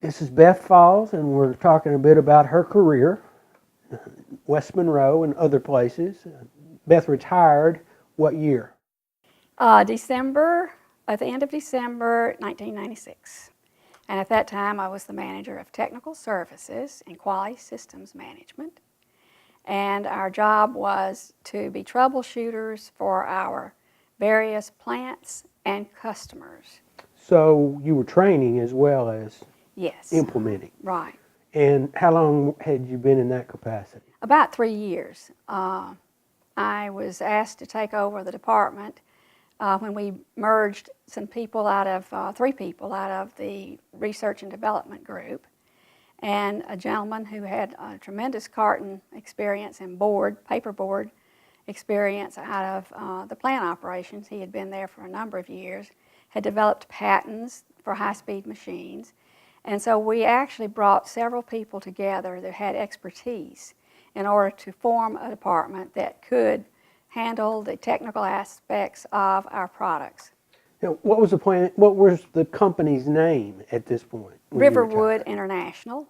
This is Beth Falls, and we're talking a bit about her career, West Monroe and other places. Beth retired what year? At the end of December 1996. And at that time, I was the manager of technical services and quality systems management. And our job was to be troubleshooters for our various plants and customers. So you were training as well as Yes, implementing. right. And how long had you been in that capacity? About 3 years. I was asked to take over the department when we merged some people out of, 3 people out of the research and development group, and a gentleman who had a tremendous carton experience and paperboard experience out of the plant operations. He had been there for a number of years, had developed patents for high-speed machines, and so we actually brought several people together that had expertise in order to form a department that could handle the technical aspects of our products. Now, what was the plan? What was the company's name at this point? Riverwood International,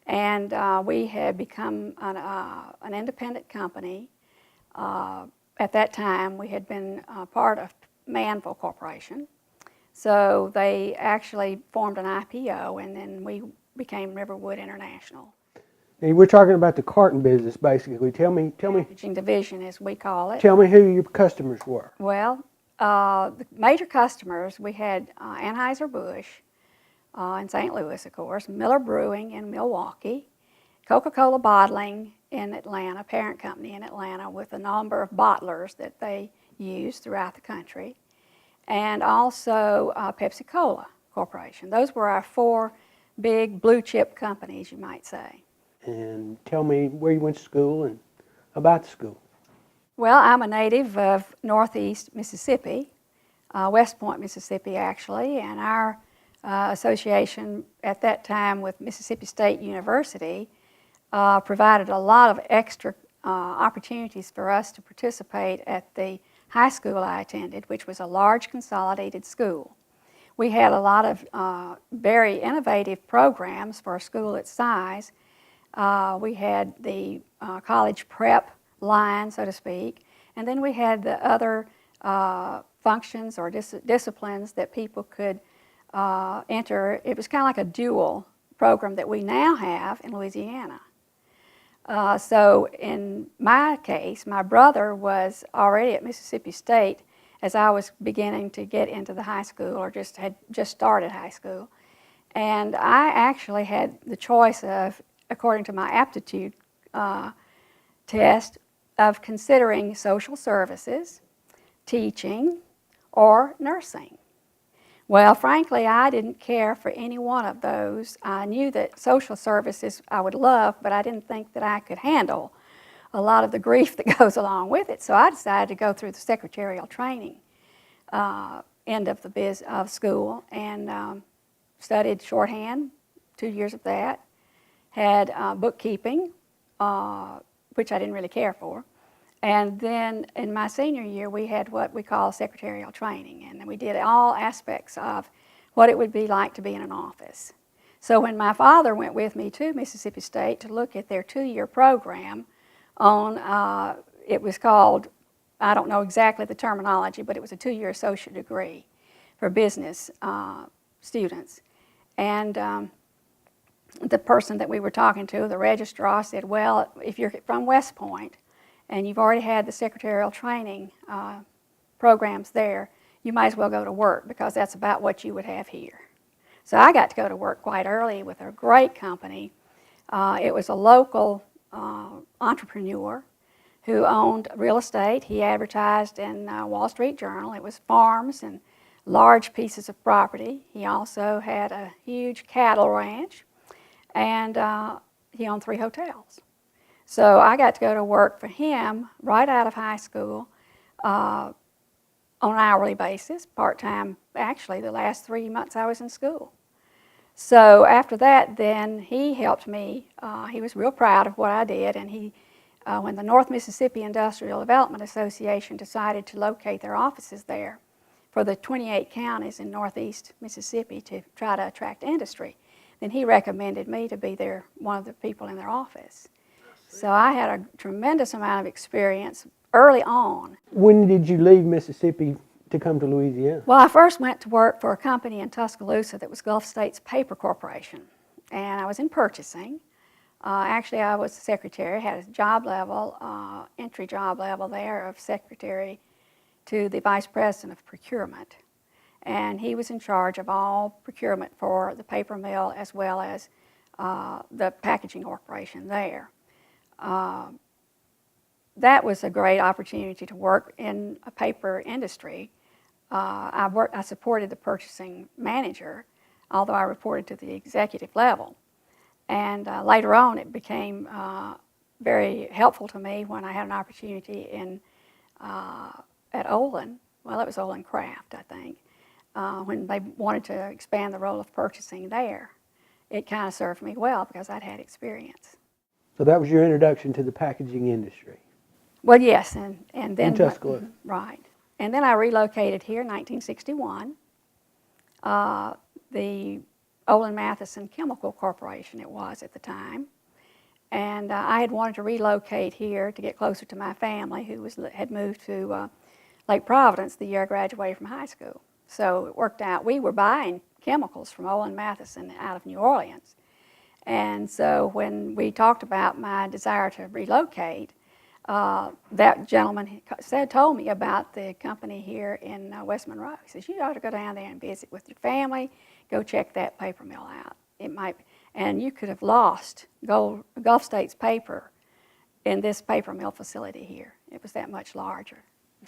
and we had become an independent company. At that time, we had been part of Manville Corporation, so they actually formed an IPO, and then we became Riverwood International. Now, we're talking about the carton business, basically. Tell me, Packaging division, as we call it. tell me who your customers were. Well, the major customers, we had Anheuser-Busch in St. Louis, of course, Miller Brewing in Milwaukee, Coca-Cola Bottling in Atlanta, parent company in Atlanta, with a number of bottlers that they use throughout the country, and also Pepsi-Cola Corporation. Those were our 4 big blue chip companies, you might say. And tell me where you went to school and about the school. Well, I'm a native of Northeast Mississippi, West Point, Mississippi, actually, and our association at that time with Mississippi State University provided a lot of extra opportunities for us to participate at the high school I attended, which was a large consolidated school. We had a lot of very innovative programs for a school its size. We had the college prep line, so to speak, and then we had the other functions or disciplines that people could enter. It was kind of like a dual program that we now have in Louisiana. So in my case, my brother was already at Mississippi State as I was beginning to get into the high school, or had just started high school. And I actually had the choice of, according to my aptitude test, of considering social services, teaching, or nursing. Well, frankly, I didn't care for any one of those. I knew that social services I would love, but I didn't think that I could handle a lot of the grief that goes along with it. So I decided to go through the secretarial training end of school, and studied shorthand, 2 years of that. Had bookkeeping, which I didn't really care for. And then in my senior year, we had what we call secretarial training, and we did all aspects of what it would be like to be in an office. So when my father went with me to Mississippi State to look at their 2-year program on, it was called, I don't know exactly the terminology, but it was a 2-year associate degree for business students. And the person that we were talking to, the registrar, said, well, if you're from West Point and you've already had the secretarial training programs there, you might as well go to work, because that's about what you would have here. So I got to go to work quite early with a great company. It was a local entrepreneur who owned real estate. He advertised in Wall Street Journal. It was farms and large pieces of property. He also had a huge cattle ranch, and he owned 3 hotels. So I got to go to work for him right out of high school on an hourly basis, part-time, actually, the last 3 months I was in school. So after that, then he helped me. He was real proud of what I did, and when the North Mississippi Industrial Development Association decided to locate their offices there for the 28 counties in northeast Mississippi to try to attract industry, and he recommended me to be one of the people in their office. So I had a tremendous amount of experience early on. When did you leave Mississippi to come to Louisiana? Well, I first went to work for a company in Tuscaloosa that was Gulf States Paper Corporation, and I was in purchasing. Actually, I was the secretary, had a job level, entry job level there of secretary to the vice president of procurement. And he was in charge of all procurement for the paper mill as well as the packaging operation there. That was a great opportunity to work in a paper industry. I supported the purchasing manager, although I reported to the executive level. And later on, it became very helpful to me when I had an opportunity at Olin. Well, it was Olin Kraft, I think, when they wanted to expand the role of purchasing there. It kind of served me well because I'd had experience. So that was your introduction to the packaging industry. Well, yes, and then In Tuscaloosa. Right, and then I relocated here in 1961. The Olin Matheson Chemical Corporation it was at the time, and I had wanted to relocate here to get closer to my family, who had moved to Lake Providence the year I graduated from high school. So it worked out. We were buying chemicals from Olin Matheson out of New Orleans, and so when we talked about my desire to relocate, that gentleman told me about the company here in West Monroe. He says, you ought to go down there and visit with your family, go check that paper mill out. It might, and you could have lost Gulf States paper in this paper mill facility here. It was that much larger.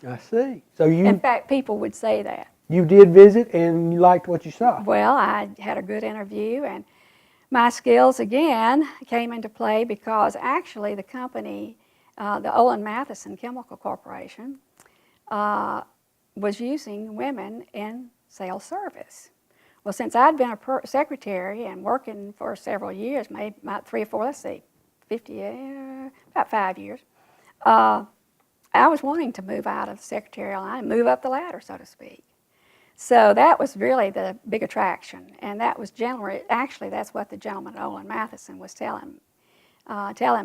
I see. So In fact, people would say that. you did visit and you liked what you saw. Well, I had a good interview, and my skills again came into play because actually the company, the Olin Matheson Chemical Corporation, was using women in sales service. Well, since I'd been a secretary and working for several years, maybe about 3 or 4, let's see, about 5 years, I was wanting to move out of the secretarial line, move up the ladder, so to speak. So that was really the big attraction, and that was actually that's what the gentleman at Olin Matheson was telling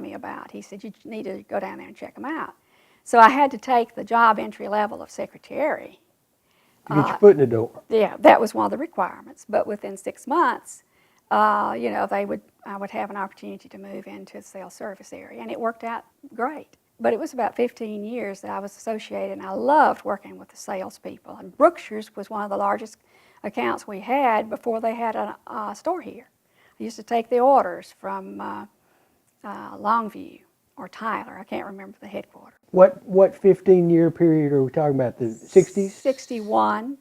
me about. He said, you need to go down there and check them out. So I had to take the job entry level of secretary. To get your foot in the door. Yeah, that was one of the requirements. But within 6 months, I would have an opportunity to move into the sales service area, and it worked out great. But it was about 15 years that I was associated, and I loved working with the salespeople. And Brookshire's was one of the largest accounts we had before they had a store here. I used to take the orders from Longview or Tyler. I can't remember the headquarters. What 15-year period are we talking about? The 60s? 61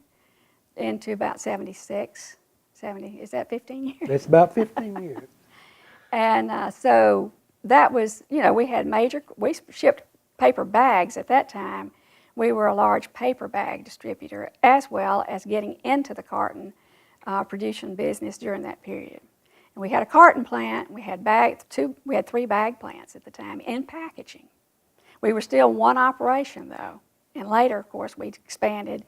into about 76. 70, is that 15 years? That's about 15 years. And so that was, we shipped paper bags at that time. We were a large paper bag distributor as well as getting into the carton production business during that period. And we had a carton plant, we had 3 bag plants at the time in packaging. We were still one operation though, and later of course we expanded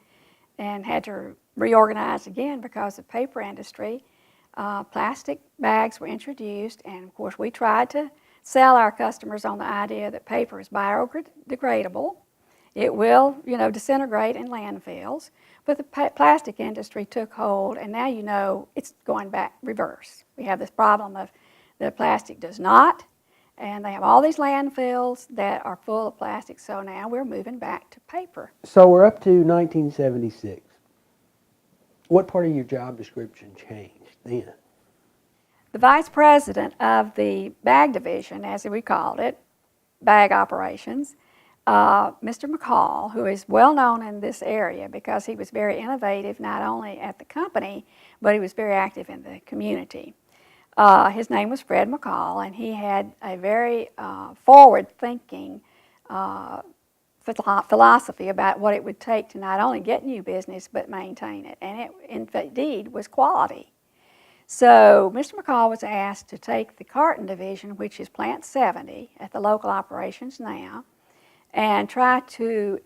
and had to reorganize again because of the paper industry. Plastic bags were introduced, and of course we tried to sell our customers on the idea that paper is biodegradable. It will, disintegrate in landfills, but the plastic industry took hold, and now it's going back reverse. We have this problem of the plastic does not, and they have all these landfills that are full of plastic, so now we're moving back to paper. So we're up to 1976. What part of your job description changed then? The vice president of the bag division, as we called it, bag operations, Mr. McCall, who is well known in this area because he was very innovative not only at the company, but he was very active in the community. His name was Fred McCall, and he had a very forward-thinking philosophy about what it would take to not only get new business, but maintain it. And it, indeed, was quality. So Mr. McCall was asked to take the carton division, which is Plant 70 at the local operations now, and try to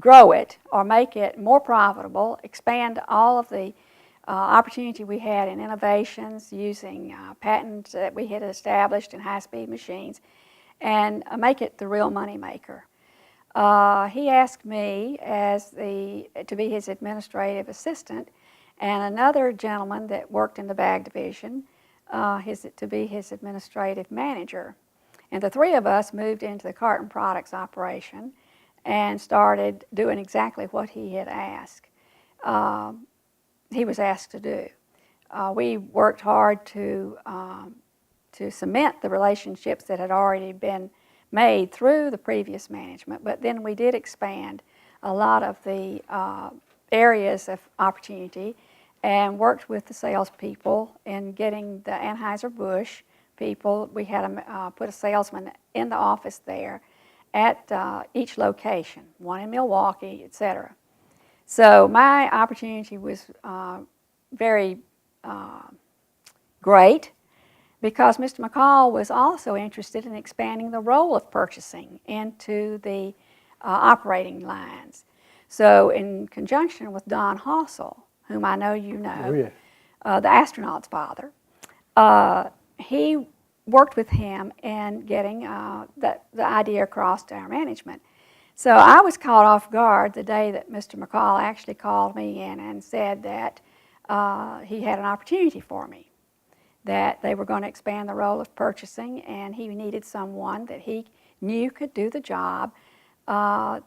grow it or make it more profitable, expand all of the opportunity we had in innovations using patents that we had established in high-speed machines and make it the real money maker. He asked me to be his administrative assistant, and another gentleman that worked in the bag division to be his administrative manager. And the three of us moved into the carton products operation and started doing exactly what he had asked. He was asked to do. We worked hard to cement the relationships that had already been made through the previous management, but then we did expand a lot of the areas of opportunity and worked with the salespeople in getting the Anheuser-Busch people. We had put a salesman in the office there at each location, one in Milwaukee, etc. So my opportunity was very great, because Mr. McCall was also interested in expanding the role of purchasing into the operating lines. So in conjunction with Don Hossel, whom I know you know, Oh, yeah. the astronaut's father, he worked with him in getting the idea across to our management. So I was caught off guard the day that Mr. McCall actually called me in and said that he had an opportunity for me, that they were going to expand the role of purchasing, and he needed someone that he knew could do the job,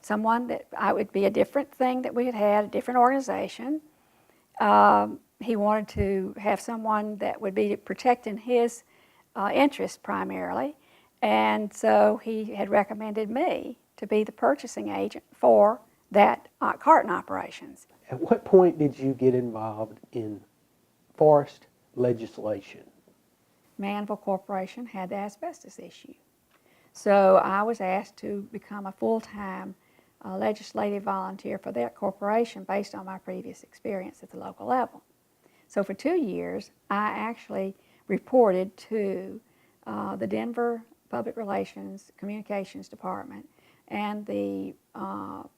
someone that would be a different thing that we had had, a different organization. He wanted to have someone that would be protecting his interests primarily, and so he had recommended me to be the purchasing agent for that carton operations. At what point did you get involved in forest legislation? Manville Corporation had the asbestos issue. So I was asked to become a full-time legislative volunteer for that corporation based on my previous experience at the local level. So for 2 years, I actually reported to the Denver Public Relations Communications Department and the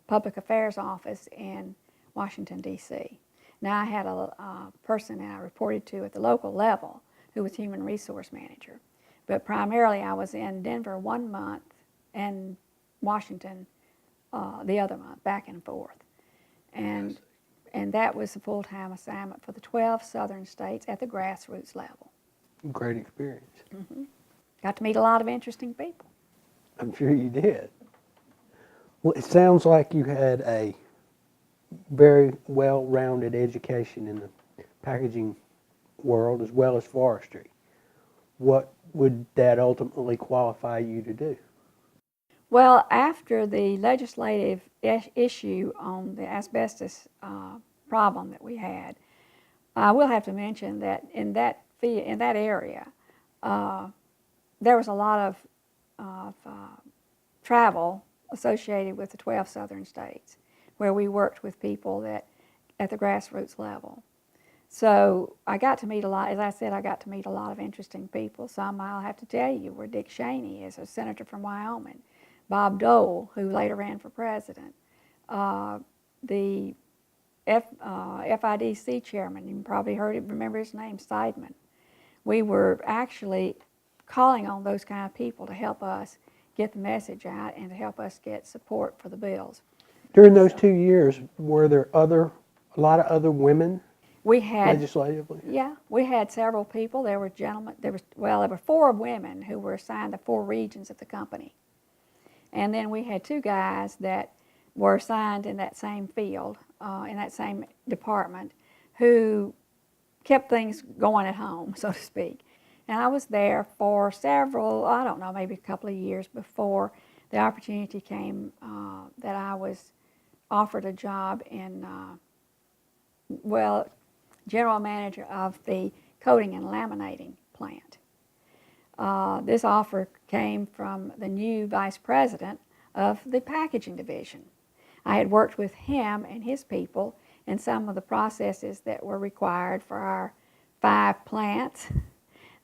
Public Affairs Office in Washington, D.C. Now I had a person that I reported to at the local level who was human resource manager. But primarily I was in Denver 1 month and Washington the other month, back and forth. And that was a full-time assignment for the 12 southern states at the grassroots level. Great experience. Mm-hmm. Got to meet a lot of interesting people. I'm sure you did. Well, it sounds like you had a very well-rounded education in the packaging world as well as forestry. What would that ultimately qualify you to do? Well, after the legislative issue on the asbestos problem that we had, I will have to mention that in that area, there was a lot of travel associated with the 12 southern states, where we worked with people that at the grassroots level. So I got to meet a lot, as I said, I got to meet a lot of interesting people. Some I'll have to tell you were Dick Cheney, is a senator from Wyoming, Bob Dole, who later ran for president, the FIDC chairman, you probably remember his name, Seidman. We were actually calling on those kind of people to help us get the message out and to help us get support for the bills. During those 2 years, were there a lot of other women We had, legislatively? yeah, we had several people. There were gentlemen, there were 4 women who were assigned to 4 regions of the company. And then we had 2 guys that were assigned in that same field, in that same department, who kept things going at home, so to speak. And I was there for several, I don't know, maybe a couple of years before the opportunity came that I was offered a job in, general manager of the coating and laminating plant. This offer came from the new vice president of the packaging division. I had worked with him and his people in some of the processes that were required for our 5 plants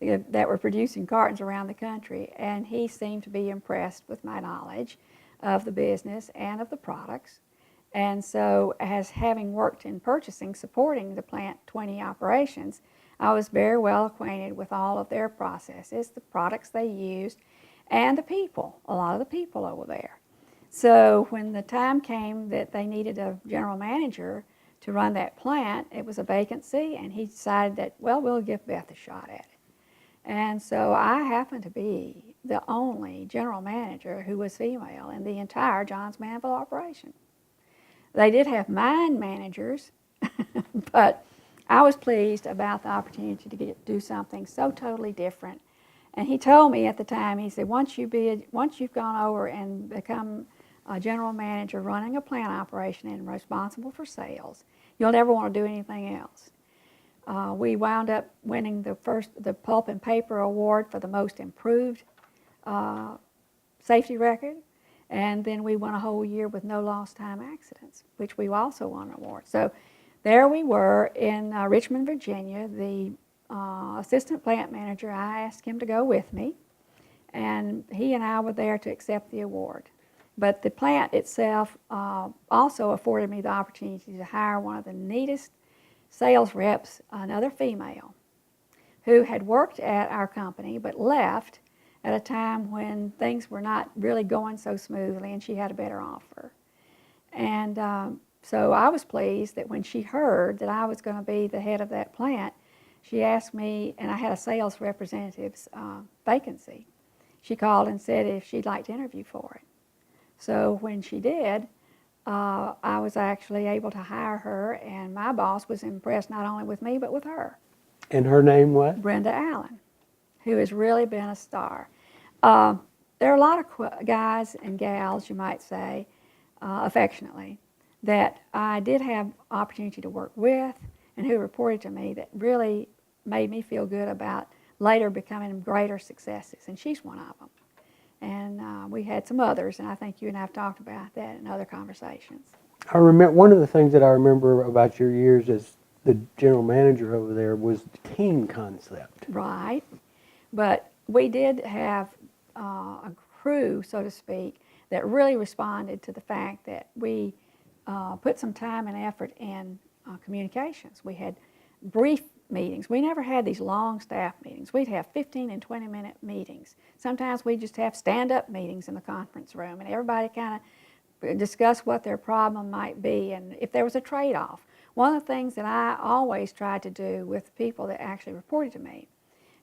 that were producing cartons around the country, and he seemed to be impressed with my knowledge of the business and of the products, And so, as having worked in purchasing, supporting the Plant 20 operations, I was very well acquainted with all of their processes, the products they used, and the people, a lot of the people over there. So when the time came that they needed a general manager to run that plant, it was a vacancy, and he decided that, well, we'll give Beth a shot at it. And so I happened to be the only general manager who was female in the entire Johns Manville operation. They did have mine managers, but I was pleased about the opportunity to do something so totally different. And he told me at the time, he said, once you've gone over and become a general manager running a plant operation and responsible for sales, you'll never want to do anything else. We wound up winning the Pulp and Paper Award for the most improved safety record. And then we won a whole year with no lost time accidents, which we also won an award. So there we were in Richmond, Virginia. The assistant plant manager, I asked him to go with me, and he and I were there to accept the award. But the plant itself also afforded me the opportunity to hire one of the neatest sales reps, another female, who had worked at our company but left at a time when things were not really going so smoothly and she had a better offer. And so I was pleased that when she heard that I was going to be the head of that plant, she asked me, and I had a sales representative's vacancy. She called and said if she'd like to interview for it. So when she did, I was actually able to hire her, and my boss was impressed not only with me but with her. And her name what? Brenda Allen, who has really been a star. There are a lot of guys and gals, you might say, affectionately, that I did have opportunity to work with and who reported to me that really made me feel good about later becoming greater successes, and she's one of them. And we had some others, and I think you and I have talked about that in other conversations. I remember one of the things that I remember about your years as the general manager over there was the team concept. Right. But we did have a crew, so to speak, that really responded to the fact that we put some time and effort in communications. We had brief meetings. We never had these long staff meetings. We'd have 15 and 20-minute meetings. Sometimes we'd just have stand-up meetings in the conference room, and everybody kind of discuss what their problem might be and if there was a trade-off. One of the things that I always tried to do with people that actually reported to me,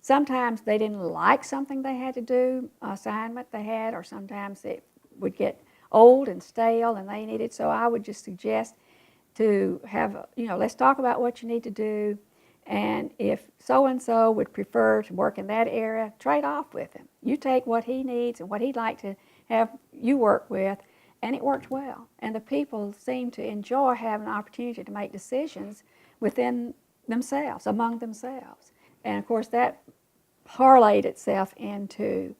sometimes they didn't like something they had to do, assignment they had, or sometimes it would get old and stale and they needed, so I would just suggest to have, let's talk about what you need to do, and if so-and-so would prefer to work in that area, trade off with him. You take what he needs and what he'd like to have you work with, and it worked well. And the people seemed to enjoy having an opportunity to make decisions within themselves, among themselves. And of course that parlayed itself into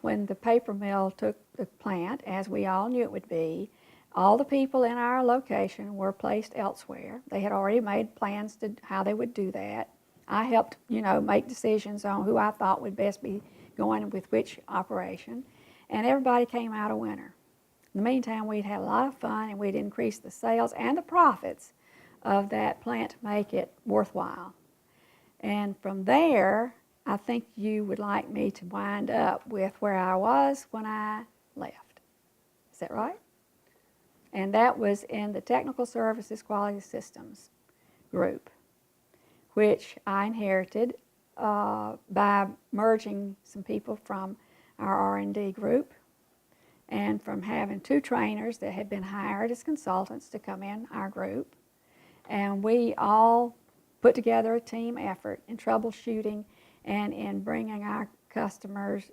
when the paper mill took the plant, as we all knew it would be, all the people in our location were placed elsewhere. They had already made plans to how they would do that. I helped, make decisions on who I thought would best be going with which operation, and everybody came out a winner. In the meantime, we'd had a lot of fun, and we'd increased the sales and the profits of that plant to make it worthwhile. And from there, I think you would like me to wind up with where I was when I left. Is that right? And that was in the Technical Services Quality Systems group, which I inherited by merging some people from our R&D group and from having 2 trainers that had been hired as consultants to come in our group. And we all put together a team effort in troubleshooting and in bringing our customers